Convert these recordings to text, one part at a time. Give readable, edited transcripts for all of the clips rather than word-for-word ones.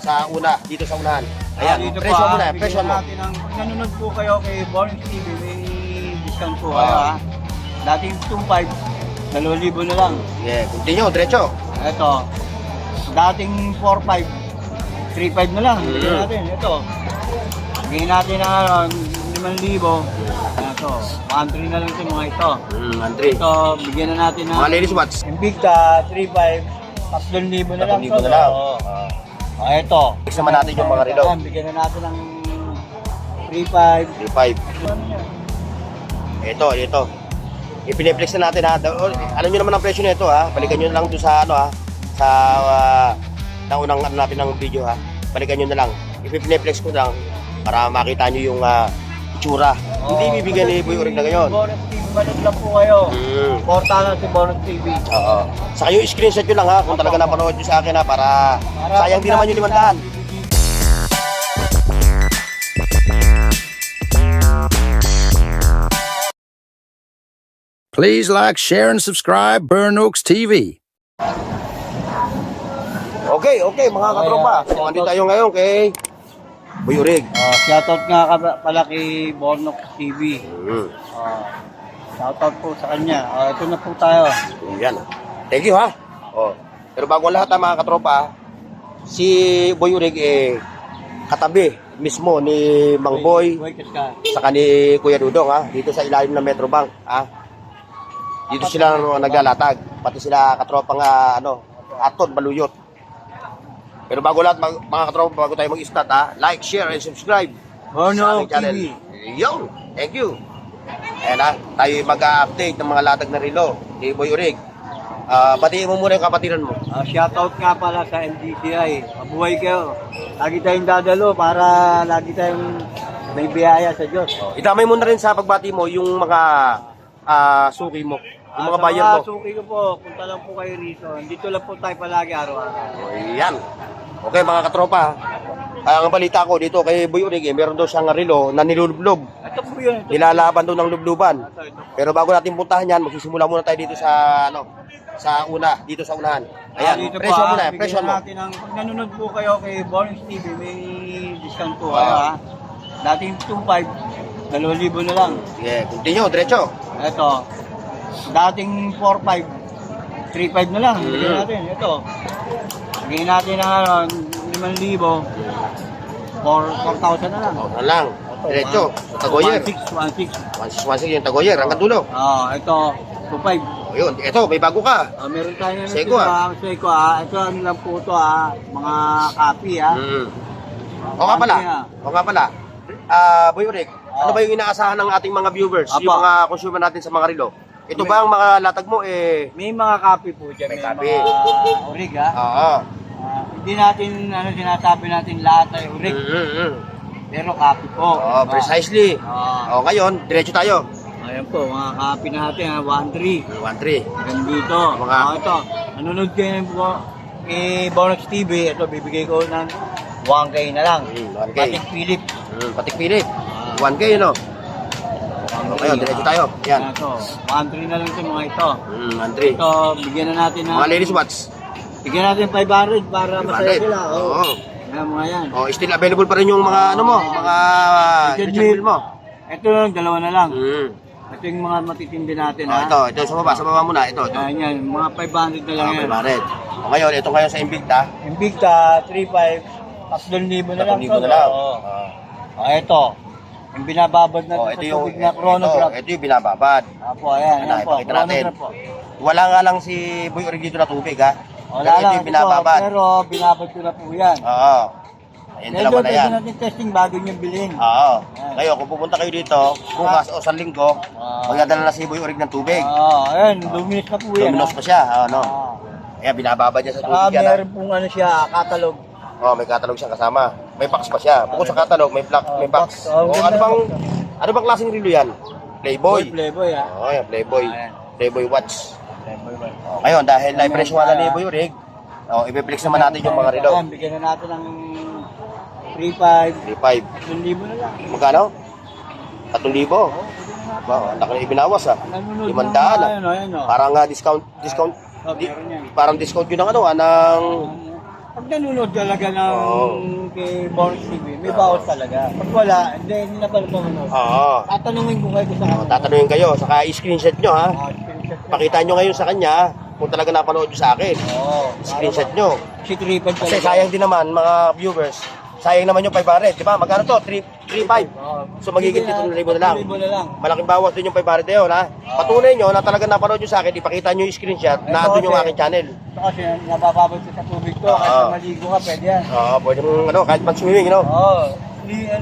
sa una, dito sa unahan. Ayan, dito presyo po, mo na, presyo mo. natin ang, kung nanonood po kayo kay Born TV, may discount po kayo ha. Dating 2.5, 2,000 na lang. Yeah, continue, diretso. Ito, dating 4.5, 3.5 na lang. Bigyan natin, ito. Bigyan natin ng 5,000. Ito, 1.3 na lang ito mga ito. Andre. Ito, bigyan na natin ng Mga ladies watch. Invicta, 3.5, 3,000 na lang. 3,000 na lang. Oo. Ito. Fix naman natin yung mga relo. Bigyan na natin ng 3.5. 3.5. Ito. Ipiniplex na natin ha. Alam nyo naman ang presyo nito ha. Balikan nyo na lang doon sa ano ha. Sa naunang ano natin ng video ha. Balikan nyo na lang. Ipiniplex ko lang para makita nyo yung itsura. Hindi bibigyan ni Boy Urig na ganyan. Bonus TV, manood lang po kayo. Porta lang si Bonus TV. Oo. Saka yung screenshot nyo lang ha. Kung talaga napanood nyo sa akin ha. Para sayang din naman yung 500. Please like, share, and subscribe Burn Oaks TV. Okay mga katropa. So andito tayo ngayon kay Boy Urig. Shoutout nga pala kay Born Oaks TV. Shoutout po sa kanya. Ito na po tayo. Yan. Thank you ha. Pero bago ang lahat mga katropa, si Boy Urig katabi mismo ni Mang Boy saka ni Kuya Dudong ha, dito sa ilalim ng Metrobank ha. Dito sila naglalatag, pati sila katropang Aton, Baluyot. Pero bago lahat mga katropa, bago tayo mag-start ha, like, share, and subscribe Born sa Oaks aking channel. TV. Yo, thank you. Ayan ha, tayo mag-update ng mga latag na relo ni Boy Urig. Batiin mo muna yung kapatiran mo. Shoutout nga pala sa MDCI. Mabuhay kayo. Lagi tayong dadalo para lagi tayong may biyaya sa Diyos. Idamay mo na rin sa pagbati mo yung mga suki mo, yung mga buyer mo. Suki ko po, punta lang po kayo rito. Dito lang po tayo palagi araw-araw. Ayan. Okay mga katropa, ang balita ko dito kay Boy Urig, meron daw siyang relo na nilulublob. Ito po yun. Nilalaban daw ng lubluban. Pero bago natin puntahan yan, magsisimula muna tayo dito sa sa una, dito sa unahan. Ayan, Dito presyo po, mo na, presyo mo. natin ang, pag nanonood po kayo kay Born TV, may discount po kayo ha. Dating 2.5, 2,000 na lang. Sige, continue, diretso. Ito, dating 4.5, 3.5 na lang. Bigyan natin, ito. Bigyan natin ng 5,000, 4,000 na lang. Ano lang, diretso, sa Tagoyer. 1.6. 1.6 yung Tagoyer, hanggang dulo. Ito, 2.5. Yun, ito, may bago ka. Meron tayo ng Seiko, Seiko ito ano lang po ito mga copy O nga pala. Boy Urig, ano ba yung inaasahan ng ating mga viewers, Apo. yung mga consumer natin sa mga relo? Ito ba ang mga latag mo May mga copy po dyan. May copy. Mga urig Oo. hindi natin sinasabi natin lahat ay urig. Pero copy po. Oo, precisely. Oo. O ngayon, diretso tayo. Ayan po, mga copy natin 1.3. 1.3. Hanggang dito. Mga- Ito, nanonood kayo po kay Bonox TV. Ito, bibigay ko ng 1K na lang. 1K. Patik Philip. Patik Philip. 1K, no? O ngayon, diretso tayo. Yan. Ito, 1.3 na lang ito mga ito. 1.3. Ito, bigyan na natin ng... Mga ladies watch. Bigyan natin 500 para masaya 500. sila. Oo. Ayan, mga yan. O, still available pa rin yung mga mga Richard Richard Mille mo. Ito lang, dalawa na lang. Mm. Ito yung mga matitindi natin O, ito, sa baba muna. Ito. Ayan yan, mga 500 na lang yan. 500. O ngayon, ito ngayon sa Invicta. Invicta, 3.5, 3,000 na lang. 3,000 na lang. Oo. Ito, yung binababad na O, sa ito yung tubig na chronograph. Ito yung binababad. Apo, ayan, Ayan, ayan po, ipakita natin. chronograph po. Wala nga lang si Boy Urig dito na tubig ha. Wala Pero ito lang, yung binababad. pero binabad ko na po yan. Oo. Ayun, Medyo dalawa na yan. pwede natin testing bago nyo bilhin. Oo. Ngayon, kung pupunta kayo dito, bukas o sa linggo, magdadala na si Boy Urig ng tubig. Ayan, luminous na po yan. Luminos pa siya. Ano? Kaya binababad niya sa tubig yan. Meron pong catalog. Oh, may catalog siya kasama. May box pa siya. Bukod sa catalog, may box. Oh, Ano bang klaseng relo yan? Playboy. Playboy Oh, yan, Playboy. Ayan. Playboy watch. Playboy. Oh, ngayon, dahil live press wala ni Boy Urig, i-flex naman natin yung mga relo. Bigyan na natin ng 3.5. 3.5. 1,000 na lang. Magkano? 3,000. Wow, ang laki na ibinawas ah. 500 ah. Parang discount. Meron yan. Parang discount yun ng ng Pag nanonood talaga ng Oo. kay Bonus TV, may bawas talaga. Pag wala, hindi na pala manonood. Oo. Tatanungin ko kayo kung saan. Tatanungin kayo, saka i-screenshot nyo ha. Screenshot ko. Pakita nyo ngayon sa kanya kung talaga napanood nyo sa akin. Oo. Screenshot nyo. Si Tripod Kasi sayang din naman mga viewers. Sayang naman yung 500, di ba? Magkano to? 3.5. So magiging 3,000 na lang. 3,000 na lang. Malaking bawas din yung 500 na yun ha. Patunay nyo na talaga napanood nyo sa akin, ipakita nyo yung screenshot na andun yung aking channel. Ito kasi napapabot ko sa tubig to. Kahit Oo. na maligo ka, pwede yan. Oo, pwede mong ano, kahit mag-swimming, no? Oo.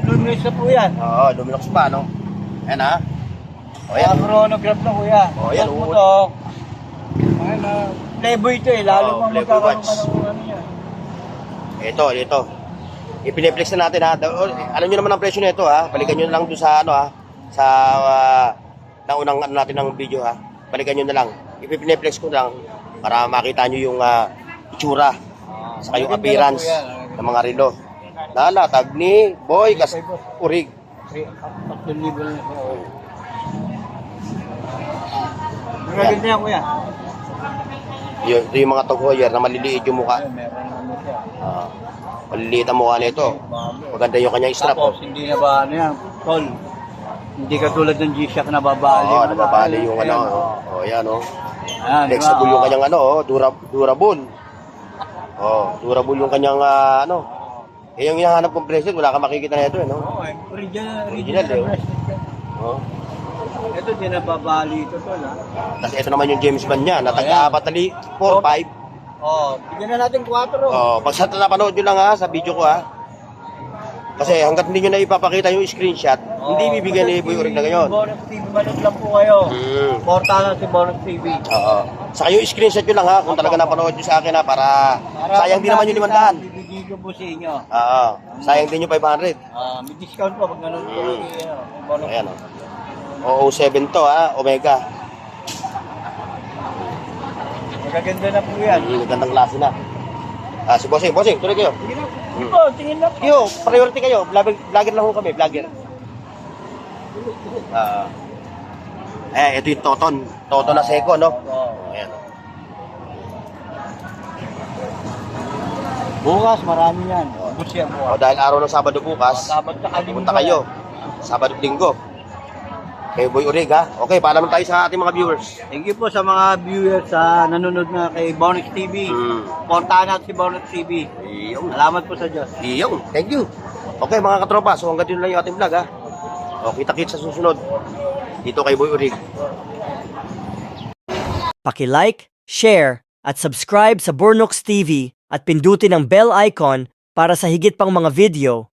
Luminous na po yan. Oo, Luminox pa, no? Ayan ha. O yan. Chronograph na kuya. Oh, yan, Tapos mo uod. to. Ayan na. Playboy to eh. Lalo Oo, pang Playboy magkakaroon watch. ka ng ano yan. Ito. Ipineflex na natin ha. Alam nyo naman ang presyo nito ha. Balikan nyo na lang doon sa ano ha. Sa naunang ano natin ng video ha. Balikan nyo na lang. Ipineflex ko lang para makita nyo yung itsura. Saka yung appearance ng mga relo. Nalatag ni Boy Urig. 3,000 na po. Magaganda yan kuya. Ito yung mga tughoyer na maliliit yung mukha. Ayun, meron ano siya. Maliliit ang mukha nito. Maganda yung kanyang strap. Tapos hindi na ba ano yan, tol. Hindi katulad ng G-Shock na babali. Oo, nababali yung ano. Ayan, Oh, yan oh. Ayan, di ba? Flexible yung kanyang ano, durable. Durable yung kanyang ano. Yung hinahanap kong bracelet, wala kang makikita na ito, no? Oo, original Original, eh. bracelet yan. Oh. Ito din nababali ito tol ha. Tapos ito naman yung James Bond niya, na tagka-4, 5. Bigyan na natin 4 Pag sa napanood nyo lang ha, sa video ko ha. Kasi hanggat hindi nyo na ipapakita yung screenshot, hindi bibigyan ni Boy Urig na ngayon. Bonus TV, manood lang po kayo. Porta lang si Bonus TV. Oo. Saka yung screenshot nyo lang ha, kung talaga napanood nyo sa akin ha, para sayang din naman yung 500. Bibigyan ko po sa inyo. Oo. Sayang din yung 500. May discount po pag nanood po kay Bonus. Ayan o. 07 to ha, Omega. Magaganda na po yan. Gandang klase na. Si Bossing, tuloy kayo. Sige na. Sige po, tingin na po. Yo, priority kayo. Vlogger lang ho kami, vlogger. Ito yung Toton. Toton na Seiko, no? Ayan. Bukas, marami yan. Bus yan bukas. Dahil araw ng Sabado bukas, Sabado sa Linggo punta kayo. Sabado at Linggo. Kay Boy Urig, ha? Okay, paalam tayo sa ating mga viewers. Thank you po sa mga viewers sa nanonood na kay Bonus TV. Portahan natin si Bonus TV. Iyong. Salamat po sa Diyos. Iyong. Thank you. Okay, mga katropa. So, hanggang dito lang yung ating vlog, ha? O, kita-kits sa susunod. Dito kay Boy Urig. Paki-like, share, at subscribe sa Bornox TV at pindutin ang bell icon para sa higit pang mga video